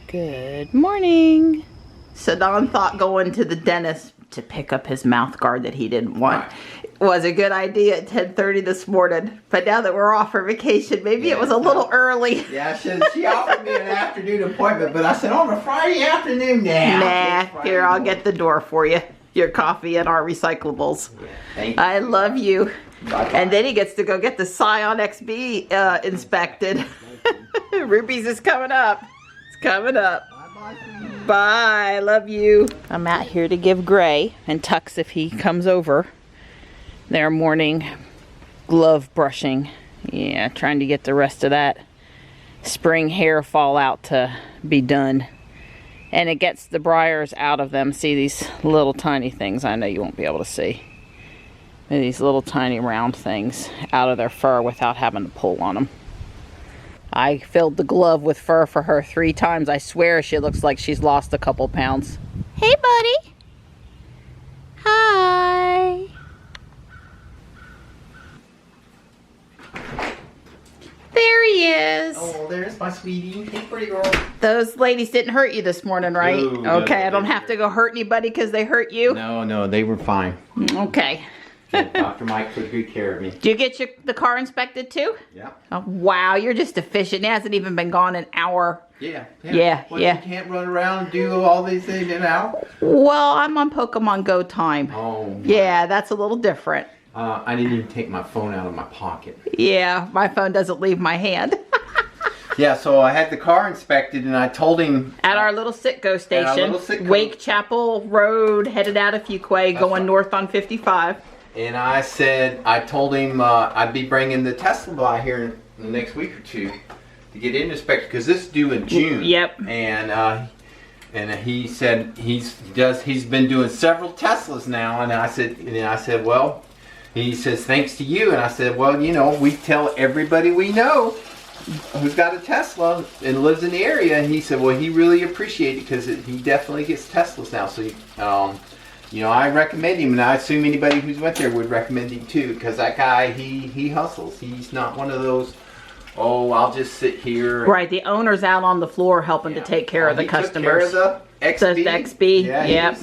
Good morning. So Don thought going to the dentist to pick up his mouth guard that he didn't want was a good idea at 10:30 this morning. But now that we're off for vacation, maybe it was a little early. Yeah, she offered me an afternoon appointment, but I said, on a Friday afternoon now. Nah, here, I'll get the door for you. Your coffee and our recyclables. Yeah, thank you. I love you. Bye-bye. And then he gets to go get the Scion XB inspected. Ruby's is coming up. It's coming up. Bye, love you. I'm out here to give Gray and Tux if he comes over their morning glove brushing. Yeah, trying to get the rest of that spring hair fall out to be done. And it gets the briars out of them. See these little tiny things? I know you won't be able to see. These little tiny round things out of their fur without having to pull on them. I filled the glove with fur for her 3 times. I swear she looks like she's lost a couple pounds. Hey, buddy. Hi. There he is. Oh, there's my sweetie. Hey, pretty girl. Those ladies didn't hurt you this morning, right? No, okay, no, I don't have to go hurt anybody because they hurt you? No, they were fine. Okay. Dr. Mike took good care of me. Did you get the car inspected too? Yeah. Oh, wow, you're just efficient. It hasn't even been gone an hour. Yeah. Yeah. You can't run around and do all these things in and out? Well, I'm on Pokemon Go time. Oh. Yeah, that's a little different. I didn't even take my phone out of my pocket. Yeah, my phone doesn't leave my hand. Yeah, so I had the car inspected and I told him... At our little Sitco station, Wake Chapel Road, headed out of Fuquay, going north on 55. And I told him I'd be bringing the Tesla by here in the next week or two to get it inspected because this is due in June. Yep. And he said he's been doing several Teslas now, and I said, well, he says thanks to you, and I said, well, you know, we tell everybody we know who's got a Tesla and lives in the area, and he said, well, he really appreciated it because he definitely gets Teslas now, so you know, I recommend him, and I assume anybody who's went there would recommend him too, because that guy, he hustles. He's not one of those, oh, I'll just sit here. Right, the owner's out on the floor helping to take care of the customers. Took care of the XB. The XB, yeah. Yep.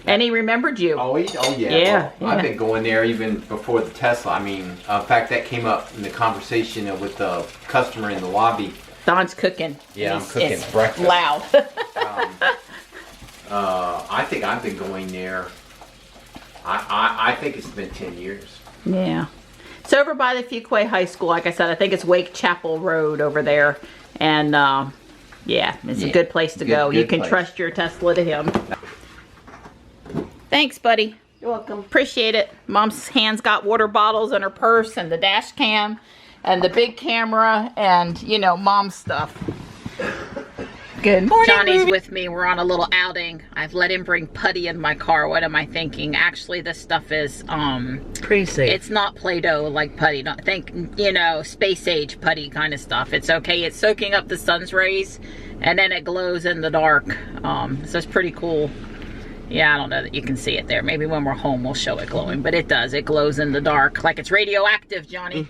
And he remembered you. Oh yeah. Well, I've been going there even before the Tesla. I mean, in fact, that came up in the conversation with the customer in the lobby. Don's cooking. Yeah, I'm cooking breakfast. Loud. I think I've been going there. I think it's been 10 years. Yeah. It's over by the Fuquay High School. Like I said, I think it's Wake Chapel Road over there. And yeah, it's a good place to go. You can trust your Tesla to him. Thanks, buddy. You're welcome. Appreciate it. Mom's hands got water bottles in her purse and the dash cam and the big camera and, you know, mom's stuff. Good morning, Johnny's Ruby. With me. We're on a little outing. I've let him bring putty in my car. What am I thinking? Actually, this stuff is pretty safe. It's not Play-Doh like putty. Don't think, you know, space age putty kind of stuff. It's okay. It's soaking up the sun's rays and then it glows in the dark. So it's pretty cool. Yeah, I don't know that you can see it there. Maybe when we're home we'll show it glowing, but it does. It glows in the dark like it's radioactive, Johnny.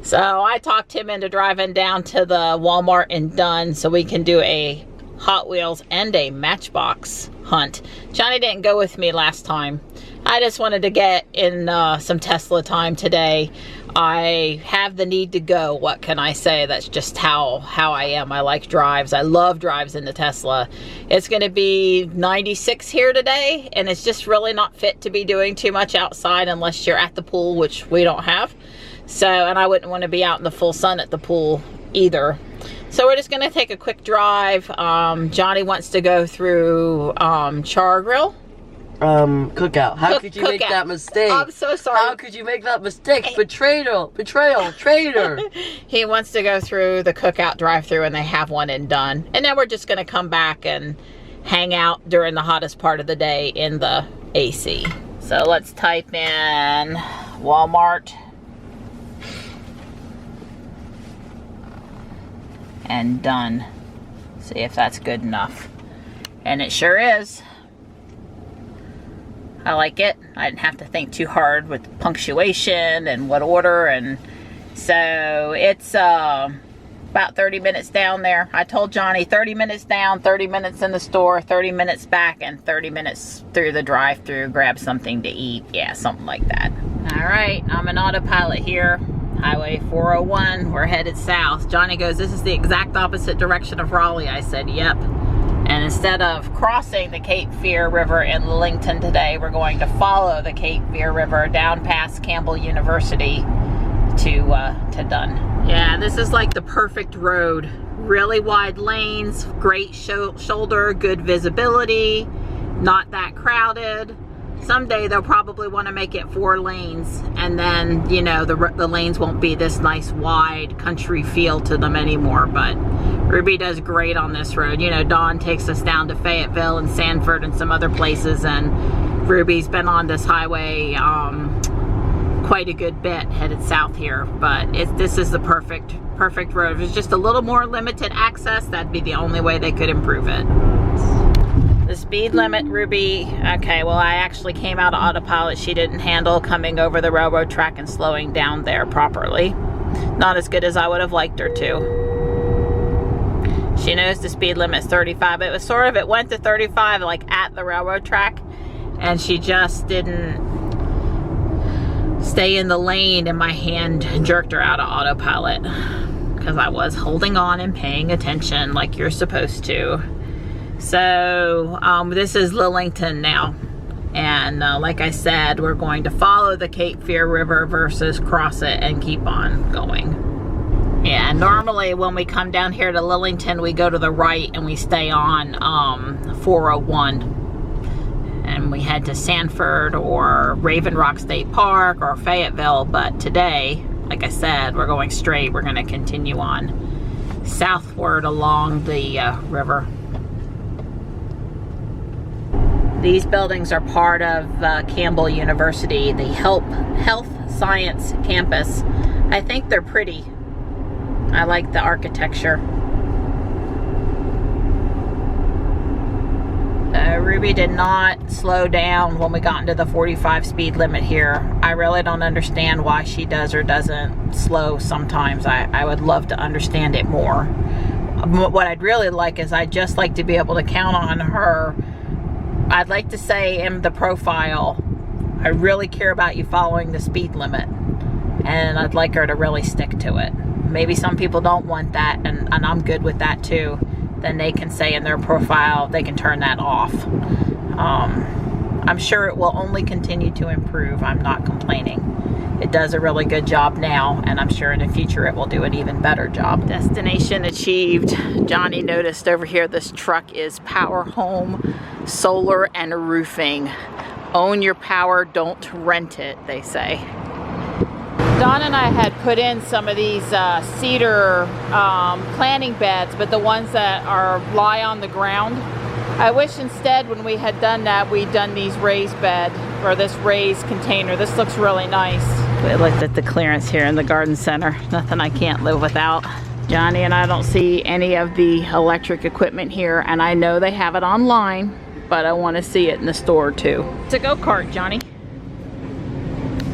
So I talked him into driving down to the Walmart in Dunn so we can do a Hot Wheels and a Matchbox hunt. Johnny didn't go with me last time. I just wanted to get in some Tesla time today. I have the need to go. What can I say? That's just how I am. I like drives. I love drives in the Tesla. It's going to be 96 here today, and it's just really not fit to be doing too much outside unless you're at the pool, which we don't have. So, and I wouldn't want to be out in the full sun at the pool either. So we're just going to take a quick drive. Johnny wants to go through Char Grill. Cookout. How could you make that mistake? I'm so sorry. How could you make that mistake? Betrayal, traitor. He wants to go through the Cookout drive-through, and they have one in Dunn. And then we're just going to come back and hang out during the hottest part of the day in the AC. So let's type in Walmart and Dunn. See if that's good enough. And it sure is. I like it. I didn't have to think too hard with punctuation and what order, and so it's About 30 minutes down there. I told Johnny 30 minutes down, 30 minutes in the store, 30 minutes back, and 30 minutes through the drive-thru, grab something to eat. Yeah, something like that. All right, I'm an autopilot here. Highway 401, we're headed south. Johnny goes, this is the exact opposite direction of Raleigh. I said, yep. And instead of crossing the Cape Fear River in Lillington today, we're going to follow the Cape Fear River down past Campbell University to Dunn. Yeah, this is like the perfect road. Really wide lanes, great shoulder, good visibility, not that crowded. Someday they'll probably want to make it 4 lanes, and then, you know, the lanes won't be this nice wide country feel to them anymore. But Ruby does great on this road. You know, Dawn takes us down to Fayetteville and Sanford and some other places, and Ruby's been on this highway quite a good bit headed south here. But this is the perfect road. If it's just a little more limited access, that'd be the only way they could improve it. The speed limit, Ruby, okay, well, I actually came out of autopilot. She didn't handle coming over the railroad track and slowing down there properly. Not as good as I would have liked her to. She knows the speed limit's 35. It was sort of, it went to 35 like at the railroad track, and she just didn't stay in the lane, and my hand jerked her out of autopilot because I was holding on and paying attention like you're supposed to. So this is Lillington now, and like I said, we're going to follow the Cape Fear River versus cross it and keep on going. Yeah, normally when we come down here to Lillington, we go to the right and we stay on 401, and we head to Sanford or Raven Rock State Park or Fayetteville. But today, like I said, we're going straight. We're going to continue on southward along the river. These buildings are part of Campbell University, the Health Science Campus. I think they're pretty. I like the architecture. Ruby did not slow down when we got into the 45 speed limit here. I really don't understand why she does or doesn't slow sometimes. I would love to understand it more. What I'd really like is I'd just like to be able to count on her. I'd like to say in the profile, I really care about you following the speed limit, and I'd like her to really stick to it. Maybe some people don't want that, and I'm good with that too. Then they can say in their profile, they can turn that off. I'm sure it will only continue to improve. I'm not complaining. It does a really good job now, and I'm sure in the future it will do an even better job. Destination achieved. Johnny noticed over here this truck is Power Home Solar and Roofing. Own your power, don't rent it, they say. Don and I had put in some of these cedar planting beds, but the ones that lie on the ground. I wish instead when we had done that, we'd done these raised bed, or this raised container. This looks really nice. We looked at the clearance here in the garden center. Nothing I can't live without. Johnny and I don't see any of the electric equipment here, and I know they have it online, but I want to see it in the store too. It's a go-kart, Johnny.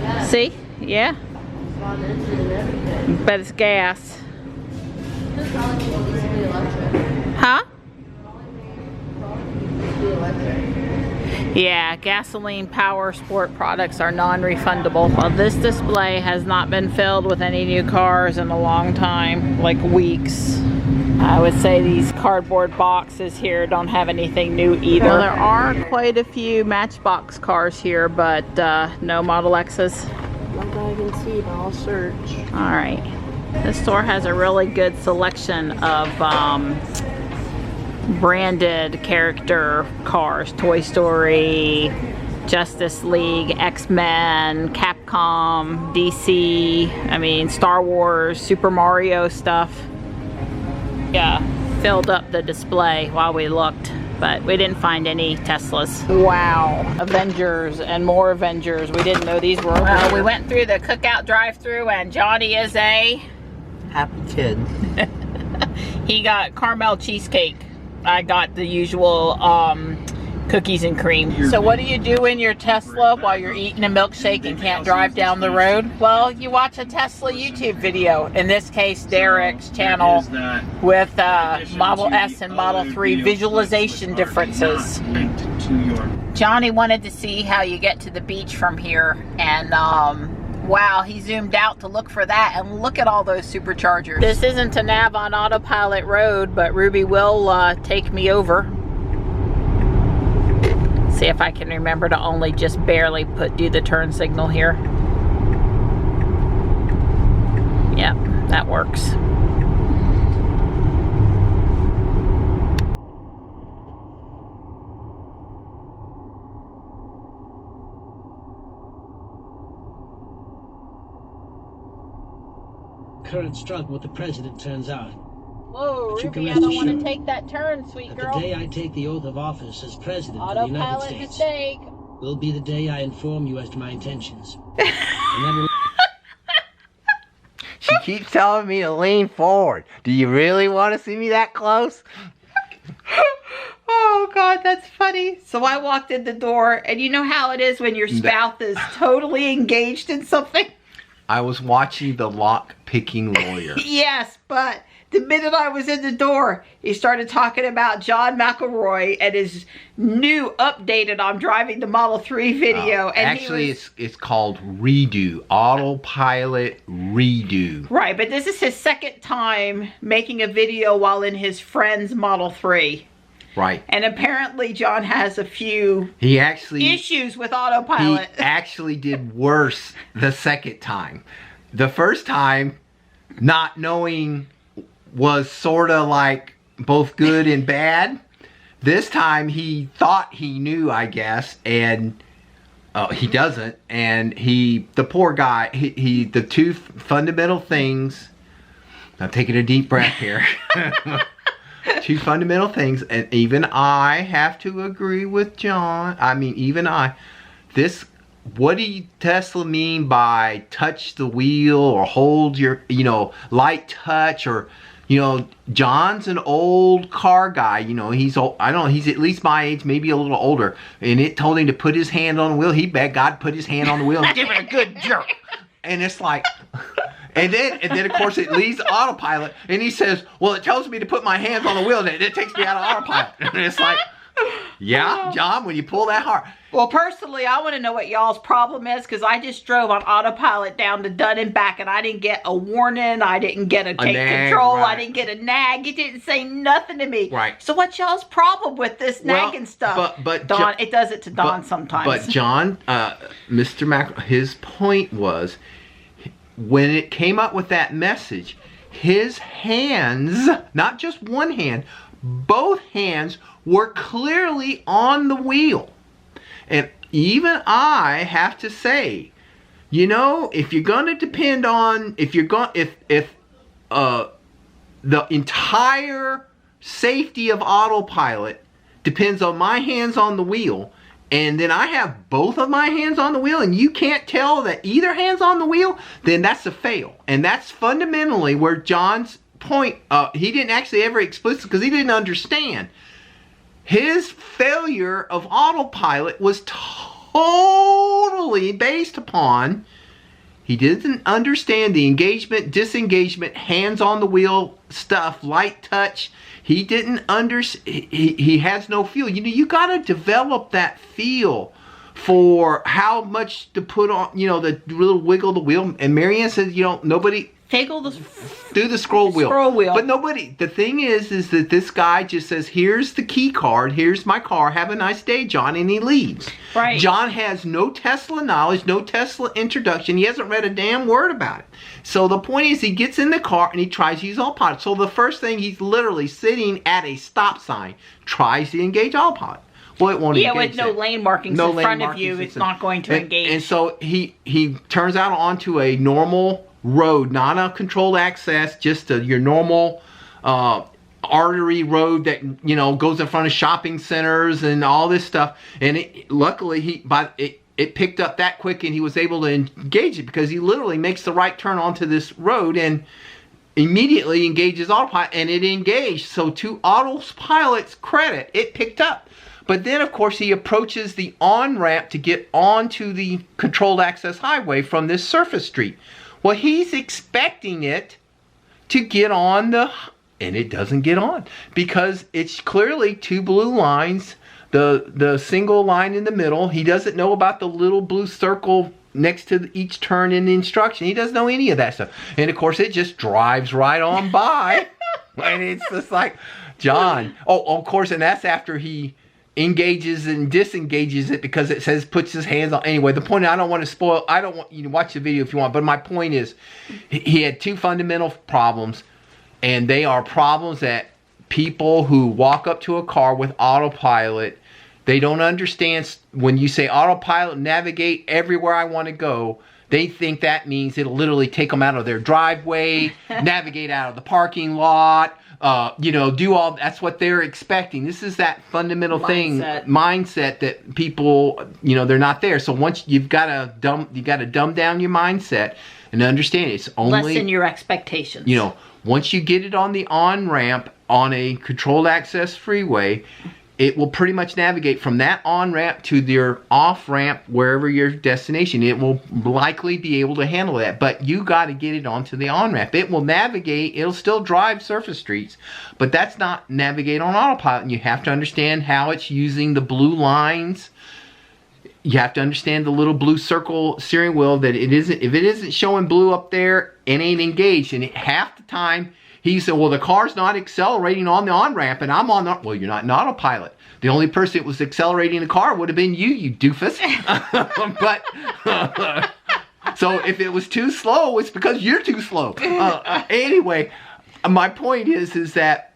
Yeah. See? Yeah. But it's gas. Huh? Yeah, gasoline power sport products are non-refundable. Well, this display has not been filled with any new cars in a long time, like weeks. I would say these cardboard boxes here don't have anything new either. Well, there are quite a few Matchbox cars here, but no Model X's. Not that I can see, but I'll search. All right. This store has a really good selection of branded character cars. Toy Story, Justice League, X-Men, Capcom, DC, I mean Star Wars, Super Mario stuff. Yeah, filled up the display while we looked, but we didn't find any Teslas. Wow, Avengers and more Avengers. We didn't know these were over here. We went through the cookout drive-thru, and Johnny is a happy kid. He got caramel cheesecake. I got the usual Cookies and cream. So what do you do in your Tesla while you're eating a milkshake and can't drive down the road? Well, you watch a Tesla YouTube video. In this case, Derek's channel with Model S and Model 3 visualization differences. Johnny wanted to see how you get to the beach from here, and wow, he zoomed out to look for that, and look at all those superchargers. This isn't a nav on autopilot road, but Ruby will take me over. See if I can remember to only just barely do the turn signal here. Yep, that works. Current struggle with the president turns out. Whoa, But you Ruby, can I rest don't want to assured take that turn, sweet that girl. the day I take the oath of office as president of the United Autopilot States mistake. will be the day I inform you as to my intentions. And then She keeps telling me to lean forward. Do you really want to see me that close? Oh God, that's funny. So I walked in the door, and you know how it is when your spouse is totally engaged in something? I was watching The Lock-Picking Lawyer. Yes, but the minute I was in the door, he started talking about John McElroy and his new updated I'm driving the Model 3 video. And Actually, it's called Redo. Autopilot Redo. Right, but this is his second time making a video while in his friend's Model 3. Right. And apparently John has a few issues with autopilot. He actually did worse the second time. The first time, not knowing was sort of like both good and bad. This time he thought he knew, I guess, and he doesn't. And the poor guy, the two fundamental things, I'm taking a deep breath here. Two fundamental things, and even I have to agree with John. I mean, even I. What do Tesla mean by touch the wheel or hold your, light touch, or, John's an old car guy. He's old. I don't know. He's at least my age, maybe a little older. And it told him to put his hand on the wheel. He begged God to put his hand on the wheel and give it a good jerk. And it's like. And then of course it leaves autopilot, and he says, well, it tells me to put my hands on the wheel, and it takes me out of autopilot. And it's like, yeah, John, when you pull that hard. Well, personally, I want to know what y'all's problem is, because I just drove on autopilot down to Dun and back, and I didn't get a warning, I didn't get a take control, right. I didn't get a nag, it didn't say nothing to me. Right. So what's y'all's problem with this nagging stuff? But Don, it does it to Don sometimes. But John, Mr. Mac, his point was, when it came up with that message, his hands, not just one hand, both hands were clearly on the wheel. And even I have to say, if you're going to depend on, if the entire safety of autopilot depends on my hands on the wheel, and then I have both of my hands on the wheel, and you can't tell that either hand's on the wheel, then that's a fail. And that's fundamentally where John's point, he didn't actually ever explicit, because he didn't understand. His failure of autopilot was totally based upon, he didn't understand the engagement, disengagement, hands on the wheel stuff, light touch. He didn't he has no feel. You got to develop that feel for how much to put on, the little wiggle the wheel. And Marianne says, nobody do the scroll wheel. But nobody, the thing is that this guy just says, here's the key card, here's my car, have a nice day, John, and he leaves. Right. John has no Tesla knowledge, no Tesla introduction. He hasn't read a damn word about it. So the point is, he gets in the car and he tries to use autopilot. So the first thing, he's literally sitting at a stop sign, tries to engage autopilot. Well, it won't engage. Yeah, with no lane markings in front of you, it's not going to engage. And so he turns out onto a normal road, not a controlled access, just your normal artery road that goes in front of shopping centers and all this stuff. And luckily it picked up that quick, and he was able to engage it, because he literally makes the right turn onto this road and immediately engages autopilot, and it engaged. So to autopilot's credit, it picked up. But then, of course, he approaches the on-ramp to get onto the controlled access highway from this surface street. Well, he's expecting it to get on and it doesn't get on because it's clearly two blue lines, the single line in the middle. He doesn't know about the little blue circle next to each turn in the instruction. He doesn't know any of that stuff. And of course, it just drives right on by. And it's just like, John. Oh, of course, and that's after he engages and disengages it because it says puts his hands on. Anyway, the point, I don't want to spoil, I don't want you to watch the video if you want, but my point is he had two fundamental problems, and they are problems that people who walk up to a car with autopilot, they don't understand. When you say autopilot, navigate everywhere I want to go, they think that means it'll literally take them out of their driveway, navigate out of the parking lot, you know, do all. That's what they're expecting. This is that fundamental mindset that people, you know, they're not there. So once you've got to dumb down your mindset and understand it's only lessen your expectations. You know, once you get it on the on ramp on a controlled access freeway, it will pretty much navigate from that on-ramp to your off-ramp, wherever your destination. It will likely be able to handle that, but you got to get it onto the on-ramp. It will navigate, it'll still drive surface streets, but that's not navigate on autopilot, and you have to understand how it's using the blue lines. You have to understand the little blue circle steering wheel, that it isn't, if it isn't showing blue up there, it ain't engaged, and half the time, he said, well, the car's not accelerating on the on-ramp, and I'm on the... Well, you're not in autopilot. The only person that was accelerating the car would have been you doofus. But, so if it was too slow, it's because you're too slow. Anyway, my point is that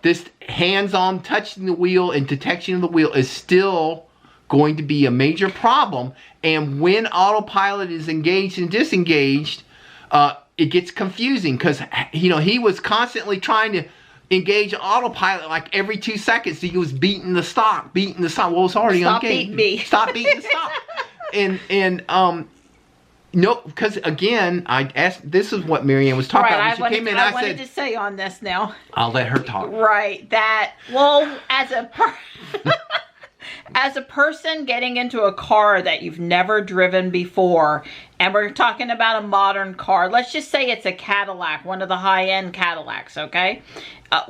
this hands-on touching the wheel and detection of the wheel is still going to be a major problem. And when autopilot is engaged and disengaged, it gets confusing because, you know, he was constantly trying to engage autopilot like every 2 seconds. He was beating the stop. Well, it's already Stop engaged. Beating me. Stop beating the stop. No, because again, I asked, this is what Marianne was talking about. When she came in, I wanted to say on this now. I'll let her talk. Right, that, well, as a person getting into a car that you've never driven before, and we're talking about a modern car, let's just say it's a Cadillac, one of the high-end Cadillacs, okay? I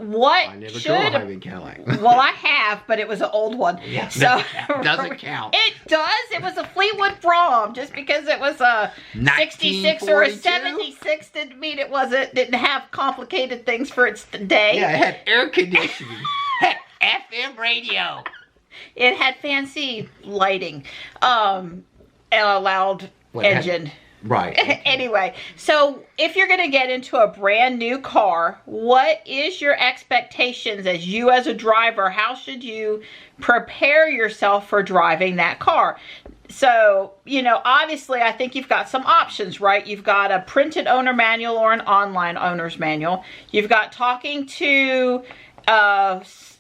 never drove a high-end Cadillac. Well, I have, but it was an old one. Yeah, so doesn't count. It does. It was a Fleetwood Brougham. Just because it was a 66 or a 76 didn't mean it didn't have complicated things for its day. Yeah, it had air conditioning. Had FM radio. It had fancy lighting, and a loud engine. Right. Okay. Anyway, so if you're going to get into a brand new car, what is your expectations as you as a driver? How should you prepare yourself for driving that car? So, you know, obviously I think you've got some options, right? You've got a printed owner manual or an online owner's manual. You've got talking to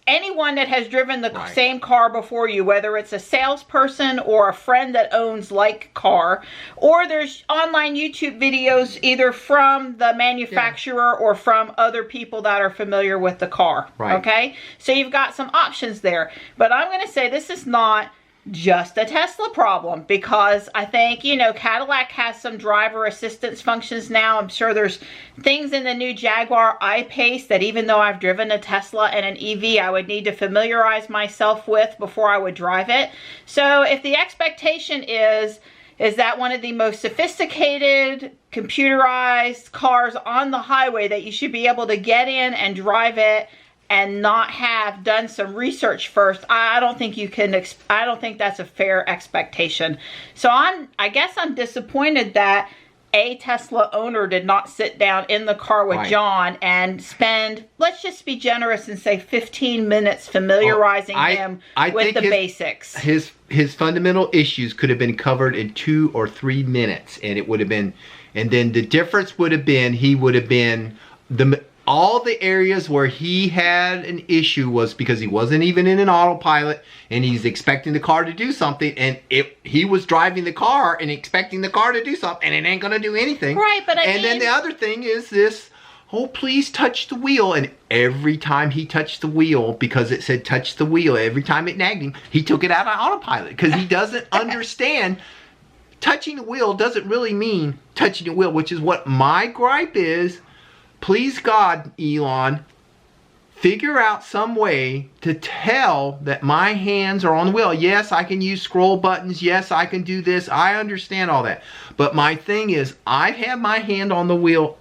anyone that has driven the same car before you, whether it's a salesperson or a friend that owns like car, or there's online YouTube videos either from the manufacturer or from other people that are familiar with the car. Right. Okay? So you've got some options there. But I'm going to say this is not just a Tesla problem, because I think, you know, Cadillac has some driver assistance functions now. I'm sure there's things in the new Jaguar I-Pace that even though I've driven a Tesla and an EV, I would need to familiarize myself with before I would drive it. So if the expectation is that one of the most sophisticated computerized cars on the highway that you should be able to get in and drive it and not have done some research first, I don't think you can, I don't think that's a fair expectation. So I guess I'm disappointed that a Tesla owner did not sit down in the car with John and spend, let's just be generous and say 15 minutes familiarizing him with the basics. His fundamental issues could have been covered in 2 or 3 minutes, and it would have been, and then the difference would have been, he would have been, all the areas where he had an issue was because he wasn't even in an autopilot and he's expecting the car to do something, and he was driving the car and expecting the car to do something, and it ain't gonna do anything. Right, but then the other thing is this oh, please touch the wheel. And every time he touched the wheel, because it said touch the wheel, every time it nagged him, he took it out of autopilot because he doesn't understand. Touching the wheel doesn't really mean touching the wheel, which is what my gripe is. Please God, Elon, figure out some way to tell that my hands are on the wheel. Yes, I can use scroll buttons. Yes, I can do this. I understand all that. But my thing is, I've had my hand on the wheel.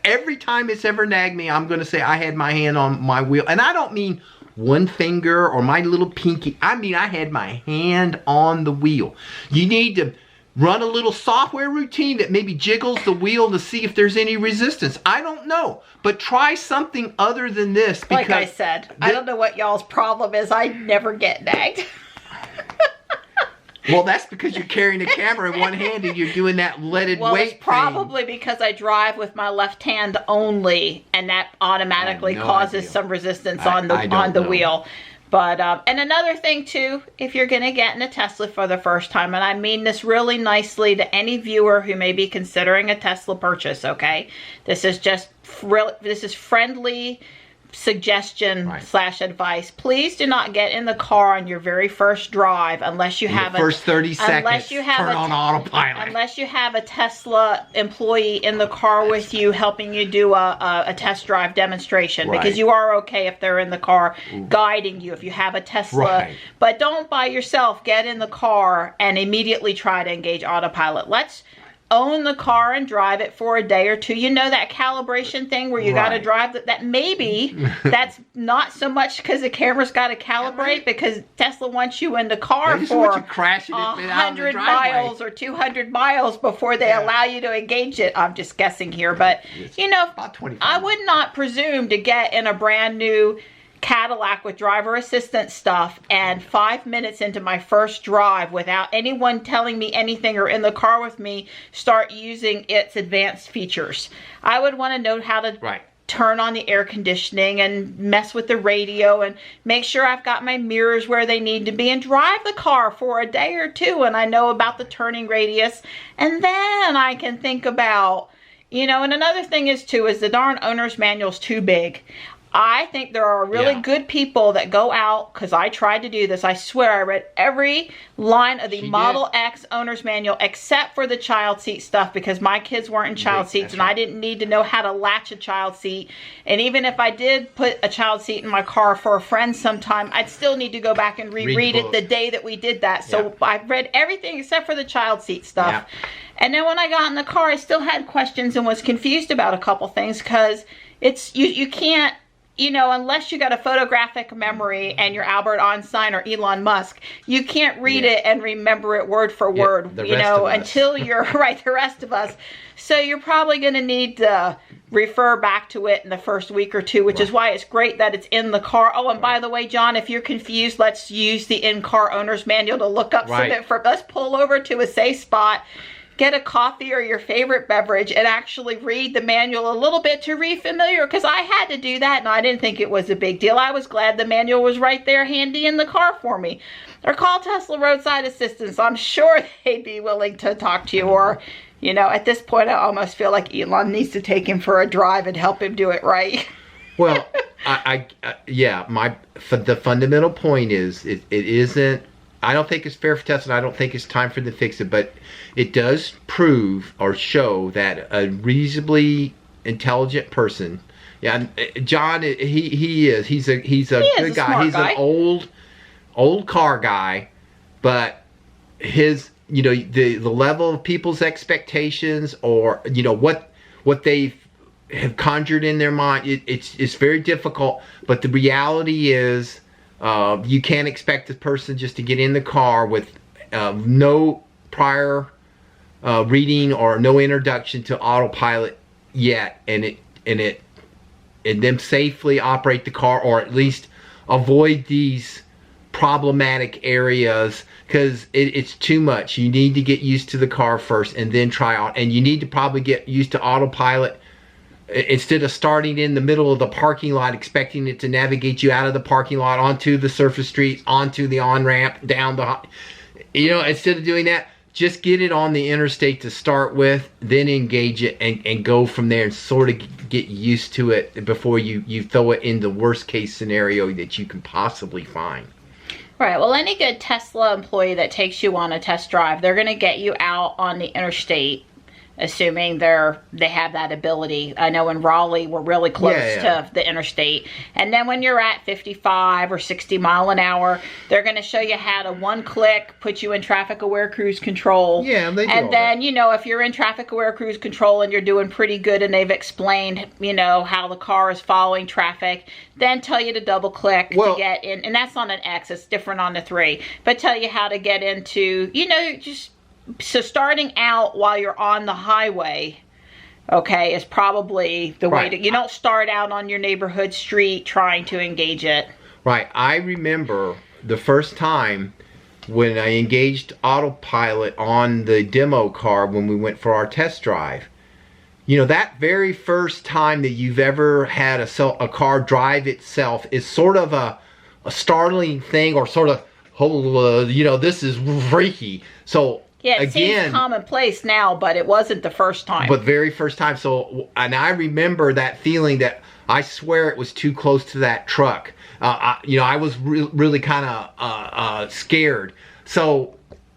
Every time it's ever nagged me, I'm going to say I had my hand on my wheel. And I don't mean one finger or my little pinky. I mean I had my hand on the wheel. You need to run a little software routine that maybe jiggles the wheel to see if there's any resistance. I don't know. But try something other than this. Because like I said, I don't know what y'all's problem is. I never get nagged. Well, that's because you're carrying a camera in one hand and you're doing that leaded weight it's probably because I drive with my left hand only, and that automatically causes some resistance on the wheel. But, and another thing too, if you're going to get in a Tesla for the first time, and I mean this really nicely to any viewer who may be considering a Tesla purchase, okay? This is just, this is friendly suggestion / advice. Please do not get in the car on your very first drive unless you have first 30 seconds turn on autopilot. Unless you have a Tesla employee in the car with you helping you do a test drive demonstration, because you are okay if they're in the car guiding you if you have a Tesla. But don't by yourself get in the car and immediately try to engage autopilot. Let's own the car and drive it for a day or two. You know that calibration thing where you got to drive that maybe that's not so much because the camera's got to calibrate, because Tesla wants you in the car for 100 miles or 200 miles before they allow you to engage it. I'm just guessing here, but you know, I would not presume to get in a brand new Cadillac with driver assistance stuff and 5 minutes into my first drive without anyone telling me anything or in the car with me start using its advanced features. I would want to know how to turn on the air conditioning and mess with the radio and make sure I've got my mirrors where they need to be and drive the car for a day or two and I know about the turning radius, and then I can think about, you know. And another thing is too, is the darn owner's manual's too big. I think there are really good people that go out, because I tried to do this. I swear I read every line of the Model X owner's manual except for the child seat stuff, because my kids weren't in child seats and I didn't need to know how to latch a child seat. And even if I did put a child seat in my car for a friend sometime, I'd still need to go back and reread it the day that we did that. So I've read everything except for the child seat stuff. And then when I got in the car, I still had questions and was confused about a couple things, because it's you can't, you know, unless you got a photographic memory and you're Albert Einstein or Elon Musk, you can't read it and remember it word for word, you know, until you're the rest of us. So you're probably going to need to refer back to it in the first week or two, which is why it's great that it's in the car. Oh, and by the way, John, if you're confused, let's use the in-car owner's manual to look up some info. Let's pull over to a safe spot, get a coffee or your favorite beverage, and actually read the manual a little bit to re-familiar, because I had to do that and I didn't think it was a big deal. I was glad the manual was right there handy in the car for me. Or call Tesla Roadside Assistance. I'm sure they'd be willing to talk to you. Or, you know, at this point I almost feel like Elon needs to take him for a drive and help him do it right. Well, the fundamental point is it isn't, I don't think it's fair for Tesla. I don't think it's time for them to fix it, but it does prove or show that a reasonably intelligent person, John, he's a good guy. He's an old car guy, but his, you know, the level of people's expectations, or, you know, what they have conjured in their mind, it's very difficult. But the reality is, you can't expect a person just to get in the car with no prior reading or no introduction to autopilot yet, and them safely operate the car, or at least avoid these problematic areas, because it's too much. You need to get used to the car first and then try out, and you need to probably get used to autopilot instead of starting in the middle of the parking lot expecting it to navigate you out of the parking lot onto the surface streets, onto the on-ramp, down the, you know, instead of doing that, just get it on the interstate to start with, then engage it and go from there and sort of get used to it before you throw it in the worst case scenario that you can possibly find. Right, well, any good Tesla employee that takes you on a test drive, they're going to get you out on the interstate, assuming they have that ability. I know in Raleigh, we're really close to the interstate. And then when you're at 55 or 60 mile an hour, they're going to show you how to one-click put you in traffic-aware cruise control. Yeah, they do. And then, you know, if you're in traffic-aware cruise control and you're doing pretty good and they've explained, you know, how the car is following traffic, then tell you to double-click to get in. And that's on an X. It's different on the 3. But tell you how to get into, you know, just... So starting out while you're on the highway, okay, is probably the way to, you don't start out on your neighborhood street trying to engage it. Right. I remember the first time when I engaged autopilot on the demo car when we went for our test drive. You know, that very first time that you've ever had a car drive itself is sort of a startling thing, or sort of, you know, this is freaky. So yeah, it seems commonplace now, but it wasn't the first time. But very first time. So, and I remember that feeling that I swear it was too close to that truck. You know, I was really kind of scared. So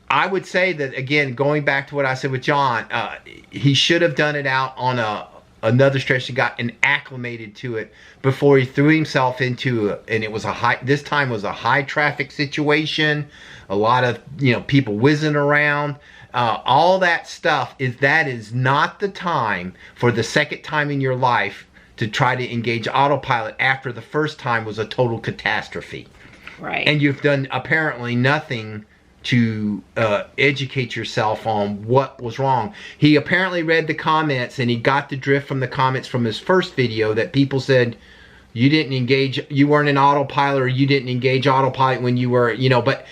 I would say that, again, going back to what I said with John, he should have done it out on another stretch and got acclimated to it before he threw himself into it. And it was this time was a high traffic situation. A lot of, you know, people whizzing around, all that stuff. That is not the time for the second time in your life to try to engage autopilot after the first time was a total catastrophe. Right. And you've done apparently nothing to educate yourself on what was wrong. He apparently read the comments and he got the drift from the comments from his first video that people said you didn't engage, you weren't in autopilot, or you didn't engage autopilot when you were, you know, but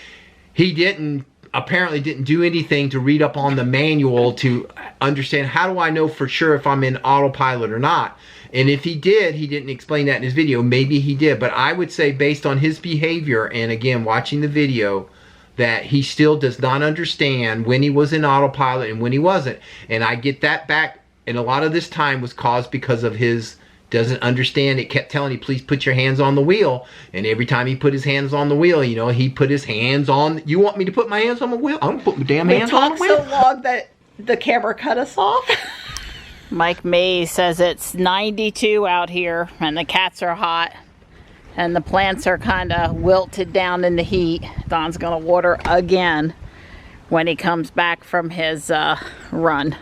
he apparently didn't do anything to read up on the manual to understand, how do I know for sure if I'm in autopilot or not? And if he did, he didn't explain that in his video. Maybe he did, but I would say based on his behavior, and again, watching the video, that he still does not understand when he was in autopilot and when he wasn't. And I get that back, and a lot of this time was caused because of his doesn't understand. It kept telling you, please put your hands on the wheel. And every time he put his hands on the wheel, you know, he put his hands on. You want me to put my hands on the wheel? I'm going to put my damn hands on the wheel. We talked so long that the camera cut us off. Mike Mays says it's 92 out here and the cats are hot and the plants are kind of wilted down in the heat. Don's going to water again when he comes back from his run.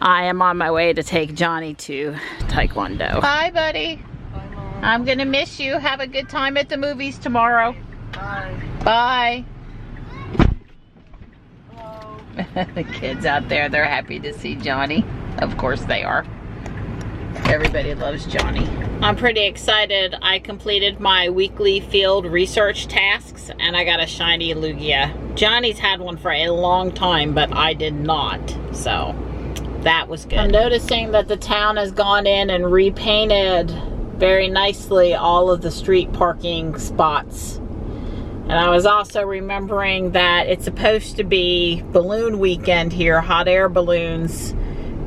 I am on my way to take Johnny to Taekwondo. Bye, buddy. Bye, Mom. I'm gonna miss you. Have a good time at the movies tomorrow. Bye. Bye. Hello. The kids out there, they're happy to see Johnny. Of course they are. Everybody loves Johnny. I'm pretty excited. I completed my weekly field research tasks and I got a shiny Lugia. Johnny's had one for a long time, but I did not. So that was good. I'm noticing that the town has gone in and repainted very nicely all of the street parking spots. And I was also remembering that it's supposed to be balloon weekend here, hot air balloons.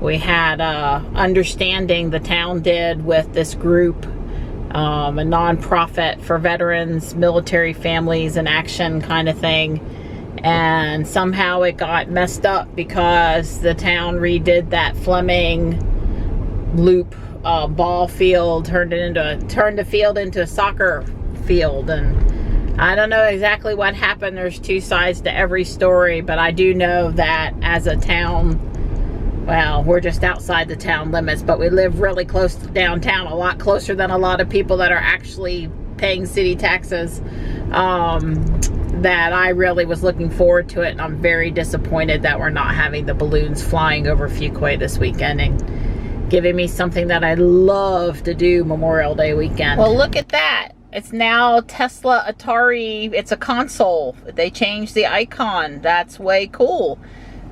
We had understanding the town did with this group, a nonprofit for veterans, military families in action kind of thing. And somehow it got messed up because the town redid that Fleming loop ball field, turned the field into a soccer field. And I don't know exactly what happened. There's two sides to every story, but I do know that as a town, well, we're just outside the town limits, but we live really close to downtown, a lot closer than a lot of people that are actually paying city taxes. That I really was looking forward to it, and I'm very disappointed that we're not having the balloons flying over Fuquay this weekend and giving me something that I love to do Memorial Day weekend. Well, look at that. It's now Tesla Atari. It's a console. They changed the icon. That's way cool.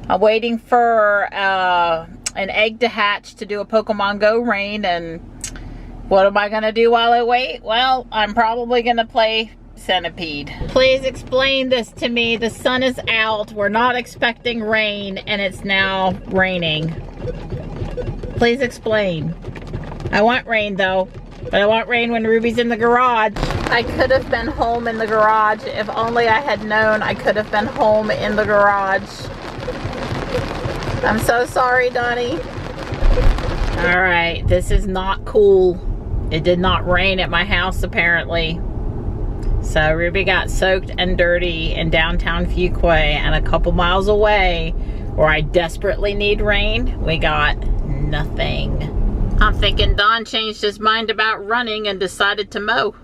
I'm waiting for an egg to hatch to do a Pokemon Go rain, and what am I going to do while I wait? Well, I'm probably going to play centipede. Please explain this to me. The sun is out. We're not expecting rain, and it's now raining. Please explain. I want rain though, but I want rain when Ruby's in the garage. I could have been home in the garage. If only I had known I could have been home in the garage. I'm so sorry, Donnie. All right, this is not cool. It did not rain at my house apparently. So Ruby got soaked and dirty in downtown Fuquay, and a couple miles away where I desperately need rain, we got nothing. I'm thinking Don changed his mind about running and decided to mow.